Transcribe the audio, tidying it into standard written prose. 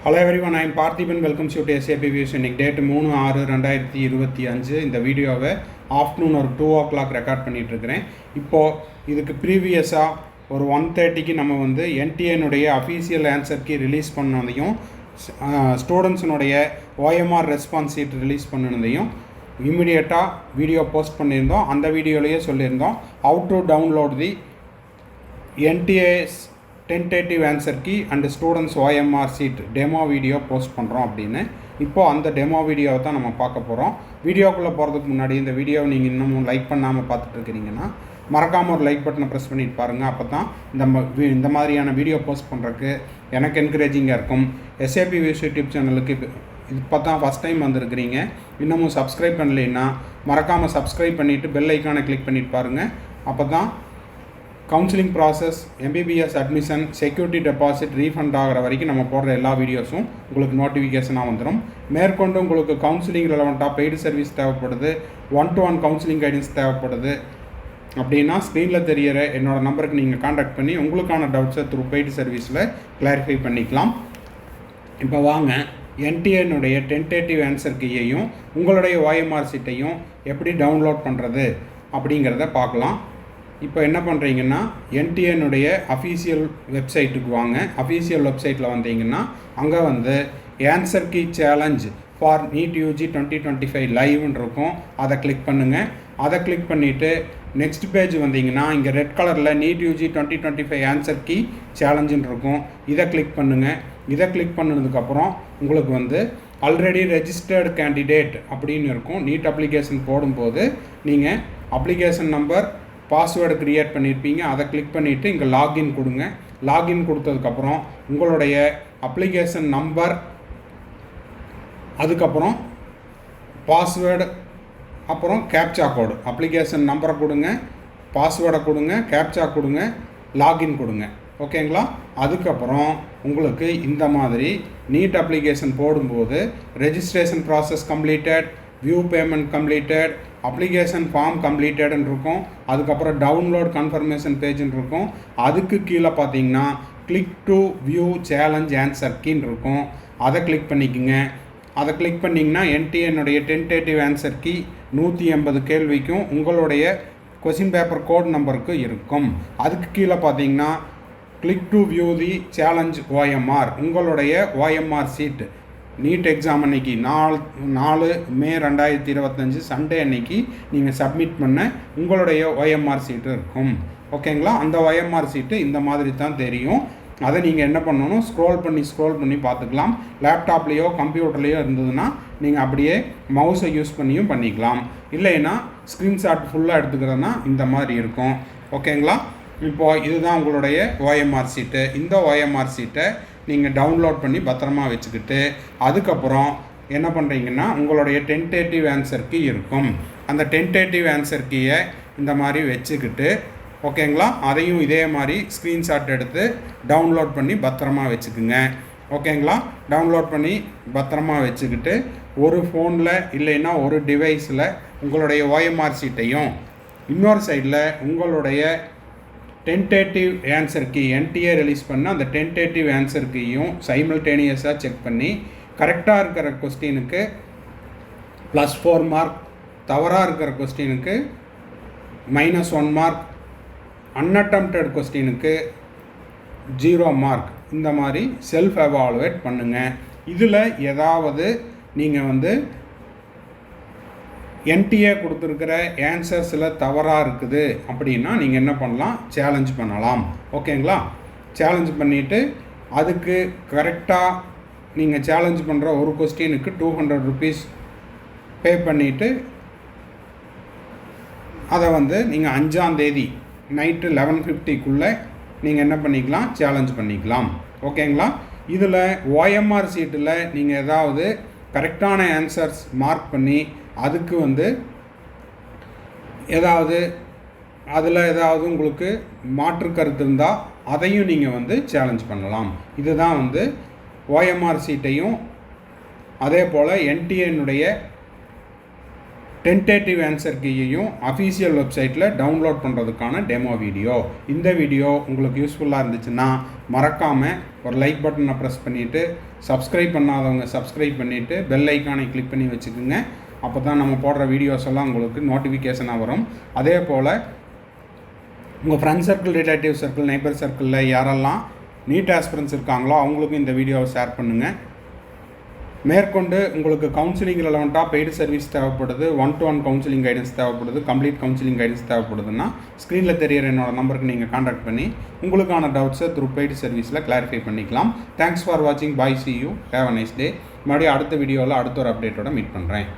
Hello everyone, I am Parthiban. Welcome to SAP Views. இன்னைக்கு date 3/6/2025. இந்த வீடியோவை afternoon ஒரு 2 o'clock ரெக்கார்ட் பண்ணிகிட்டு இருக்கிறேன். இப்போது இதுக்கு ப்ரீவியஸாக ஒரு 1:30க்கு நம்ம வந்து என்டிஏனுடைய அஃபீஷியல் ஆன்சர் கீ ரிலீஸ் பண்ணதையும் ஸ்டூடெண்ட்ஸினுடைய OMR ரெஸ்பான்ஸ் ஷீட் ரிலீஸ் பண்ணினதையும் இம்மிடியேட்டாக வீடியோ போஸ்ட் பண்ணியிருந்தோம். அந்த வீடியோலேயே சொல்லியிருந்தோம் how to download the NTA's tentative answer key and students OMR sheet demo video post பண்ணுறோம் அப்படின்னு. இப்போது அந்த டெமோ வீடியோவை தான் நம்ம பார்க்க போகிறோம். வீடியோக்குள்ளே போகிறதுக்கு முன்னாடி இந்த வீடியோவை நீங்கள் இன்னமும் லைக் பண்ணாமல் பார்த்துட்டு இருக்கிறீங்கன்னா மறக்காமல் ஒரு லைக் பட்டனை ப்ரெஸ் பண்ணிட்டு பாருங்கள். அப்போ தான் இந்த மாதிரியான வீடியோ போஸ்ட் பண்ணுறதுக்கு எனக்கு என்கரேஜிங்காக இருக்கும். SAP Views யூடியூப் சேனலுக்கு இப்போ தான் ஃபஸ்ட் டைம் வந்திருக்கிறீங்க, இன்னமும் சப்ஸ்கிரைப் பண்ணலைன்னா மறக்காமல் சப்ஸ்கிரைப் பண்ணிவிட்டு பெல் ஐக்கானை கிளிக் பண்ணிட்டு பாருங்கள். அப்போ தான் counselling process, MBBS admission, security deposit refund ஆகிற வரைக்கும் நம்ம போடுற எல்லா வீடியோஸும் உங்களுக்கு நோட்டிஃபிகேஷனாக வந்துடும். மேற்கொண்டு உங்களுக்கு கவுன்சிலிங் ரெலவெண்ட்டாக பெய்டு சர்வீஸ் தேவைப்படுது, 1-to-1 கவுன்சிலிங் கைடன்ஸ் தேவைப்படுது அப்படின்னா ஸ்க்ரீனில் தெரிகிற என்னோடய நம்பருக்கு நீங்கள் காண்டாக்ட் பண்ணி உங்களுக்கான டவுட்ஸை த்ரூ பெய்டு சர்வீஸில் கிளாரிஃபை பண்ணிக்கலாம். இப்போ வாங்க NTAனுடைய டென்டேட்டிவ் ஆன்சர் கீயையும் உங்களுடைய OMR சீட்டையும் எப்படி டவுன்லோட் பண்ணுறது அப்படிங்கிறத பார்க்கலாம். இப்போ என்ன பண்ணுறீங்கன்னா NTAனுடைய அஃபீஷியல் வெப்சைட்டுக்கு வாங்க. அஃபீஷியல் வெப்சைட்டில் வந்தீங்கன்னா அங்கே வந்து answer key challenge for NEET UG 2025 லைவ்னு இருக்கும். அதை கிளிக் பண்ணுங்கள். அதை கிளிக் பண்ணிவிட்டு நெக்ஸ்ட் பேஜ் வந்தீங்கன்னா இங்கே ரெட் கலரில் நீட் UG 2025 ஆன்சர் கீ சேலஞ்சுன்னு இருக்கும். இதை கிளிக் பண்ணுங்கள். இதை கிளிக் பண்ணதுக்கப்புறம் உங்களுக்கு வந்து ஆல்ரெடி ரெஜிஸ்டர்டு கேண்டிடேட் அப்படின்னு இருக்கும். நீட் அப்ளிகேஷன் போடும்போது நீங்கள் அப்ளிகேஷன் நம்பர், பாஸ்வேர்டு க்ரியேட் பண்ணியிருப்பீங்க. அதை கிளிக் பண்ணிவிட்டு இங்கே லாகின் கொடுங்க. லாகின் கொடுத்ததுக்கப்புறம் உங்களுடைய அப்ளிகேஷன் நம்பர், அதுக்கப்புறம் பாஸ்வேர்டு, அப்புறம் கேப்சா கோடு, அப்ளிகேஷன் நம்பரை கொடுங்க, பாஸ்வேர்டை கொடுங்க, கேப்சா கொடுங்க, லாகின் கொடுங்க. ஓகேங்களா? அதுக்கப்புறம் உங்களுக்கு இந்த மாதிரி நீட் அப்ளிகேஷன் போடும்போது registration process completed, view payment completed, application form கம்ப்ளீட்டட்னு இருக்கும். அதுக்கப்புறம் டவுன்லோட் கன்ஃபர்மேஷன் பேஜுன்னு இருக்கும். அதுக்கு கீழே பார்த்தீங்கன்னா click to view challenge answer கீன்னு இருக்கும். அதை கிளிக் பண்ணிக்கோங்க. அதை கிளிக் பண்ணிங்கன்னா NTAனுடைய டென்டேட்டிவ் ஆன்சர் கீ 180 கேள்விக்கும் உங்களுடைய கொஸ்டின் பேப்பர் கோட் நம்பருக்கு இருக்கும். அதுக்கு கீழே பார்த்தீங்கன்னா click to view the challenge OMR, உங்களுடைய OMR சீட்டு நீட் எக்ஸாம் அன்னைக்கு 4 மே 2025 சண்டே அன்னைக்கு நீங்கள் சப்மிட் பண்ண உங்களுடைய OMR சீட்டு இருக்கும். ஓகேங்களா? அந்த OMR சீட்டு இந்த மாதிரி தான் தெரியும். அதை நீங்கள் என்ன பண்ணணும், ஸ்க்ரோல் பண்ணி பார்த்துக்கலாம். லேப்டாப்லேயோ கம்ப்யூட்டர்லேயோ இருந்ததுன்னா நீங்கள் அப்படியே மவுஸை யூஸ் பண்ணியும் பண்ணிக்கலாம். இல்லைன்னா ஸ்க்ரீன்ஷாட் ஃபுல்லாக எடுத்துக்கிறதுனா இந்த மாதிரி இருக்கும். ஓகேங்களா? இப்போது இதுதான் உங்களுடைய OMR சீட்டு. இந்த OMR சீட்டை நீங்கள் டவுன்லோட் பண்ணி பத்திரமா வச்சுக்கிட்டு அதுக்கப்புறம் என்ன பண்ணுறீங்கன்னா உங்களுடைய டென்டேட்டிவ் ஆன்சர் கீ இருக்கும். அந்த டென்டேட்டிவ் ஆன்சர் கீயை இந்த மாதிரி வச்சுக்கிட்டு, ஓகேங்களா, அதையும் இதே மாதிரி ஸ்க்ரீன்ஷாட் எடுத்து டவுன்லோட் பண்ணி பத்திரமா வச்சுக்குங்க. ஓகேங்களா? டவுன்லோட் பண்ணி பத்திரமா வச்சுக்கிட்டு ஒரு ஃபோனில் இல்லைன்னா ஒரு டிவைஸில் உங்களுடைய OMR சீட்டையும் இன்னொரு சைடில் உங்களுடைய tentative answer key NTA release பண்ண அந்த டென்டேட்டிவ் ஆன்சர் கீயும் சைமல்டேனியஸாக செக் பண்ணி கரெக்டாக இருக்கிற கொஸ்டினுக்கு +4 மார்க், தவறாக இருக்கிற கொஸ்டினுக்கு -1 மார்க், அன்அட்டெம்ப்டட் கொஸ்டினுக்கு 0 மார்க், இந்த மாதிரி செல்ஃப் எவாலுவேட் பண்ணுங்கள். இதில் ஏதாவது நீங்கள் வந்து NTA கொடுத்துருக்கிற ஆன்சர்ஸில் தவறாக இருக்குது அப்படின்னா நீங்கள் என்ன பண்ணலாம், சேலஞ்ச் பண்ணலாம். ஓகேங்களா? சேலஞ்ச் பண்ணிவிட்டு அதுக்கு கரெக்டாக நீங்கள் சேலஞ்ச் பண்ணுற ஒரு கொஸ்டினுக்கு 200 rupees பே பண்ணிவிட்டு அதை வந்து நீங்கள் 5ஆம் தேதி நைட்டு 11:50க்குள்ளே நீங்கள் என்ன பண்ணிக்கலாம், சேலஞ்ச் பண்ணிக்கலாம். ஓகேங்களா? இதில் OMR சீட்டில் நீங்கள் ஏதாவது கரெக்டான ஆன்சர்ஸ் மார்க் பண்ணி அதுக்கு வந்து ஏதாவது உங்களுக்கு மாற்று கருத்து இருந்தால் அதையும் நீங்கள் வந்து சேலஞ்ச் பண்ணலாம். இதுதான் வந்து OMR சீட்டையும் அதே போல் NTAனுடைய டென்டேட்டிவ் ஆன்சர் கீயையும் அஃபீஷியல் வெப்சைட்டில் டவுன்லோட் பண்ணுறதுக்கான டெமோ வீடியோ. இந்த வீடியோ உங்களுக்கு யூஸ்ஃபுல்லாக இருந்துச்சுன்னா மறக்காமல் ஒரு லைக் பட்டனை ப்ரெஸ் பண்ணிவிட்டு, சப்ஸ்கிரைப் பண்ணாதவங்க சப்ஸ்கிரைப் பண்ணிவிட்டு பெல் ஐக்கானை கிளிக் பண்ணி வச்சுக்கோங்க. அப்போ தான் நம்ம போடுற வீடியோஸ் எல்லாம் உங்களுக்கு நோட்டிஃபிகேஷனாக வரும். அதே போல் உங்கள் friend circle, relative circle, neighbour சர்க்கிளில் யாரெல்லாம் நீட் ஆஸ்பிரன்ஸ் இருக்காங்களோ அவங்களுக்கும் இந்த வீடியோவை ஷேர் பண்ணுங்கள். மேற்கொண்டு உங்களுக்கு கவுன்சிலிங் ரெலவெண்ட்டாக பெய்டு சர்வீஸ் தேவைப்படுது, 1-to-1 கவுன்சிலிங் கைடன்ஸ் தேவைப்படுது, கம்ப்ளீட் கவுன்சிலிங் கைடன்ஸ் தேவைப்படுதுன்னா ஸ்க்ரீனில் தெரியிற என்னோடய நம்பருக்கு நீங்கள் கான்டாக்ட் பண்ணி உங்களுக்கான டவுட்ஸை த்ரூ பெய்டு சர்வீஸில் கிளாரிஃபை பண்ணிக்கலாம். தேங்க்ஸ் ஃபார் வாட்சிங். பாய், see you, have a nice day. மறுபடியும் அடுத்த வீடியோவில் அடுத்த ஒரு அப்டேட்டோட மீட் பண்ணுறேன்.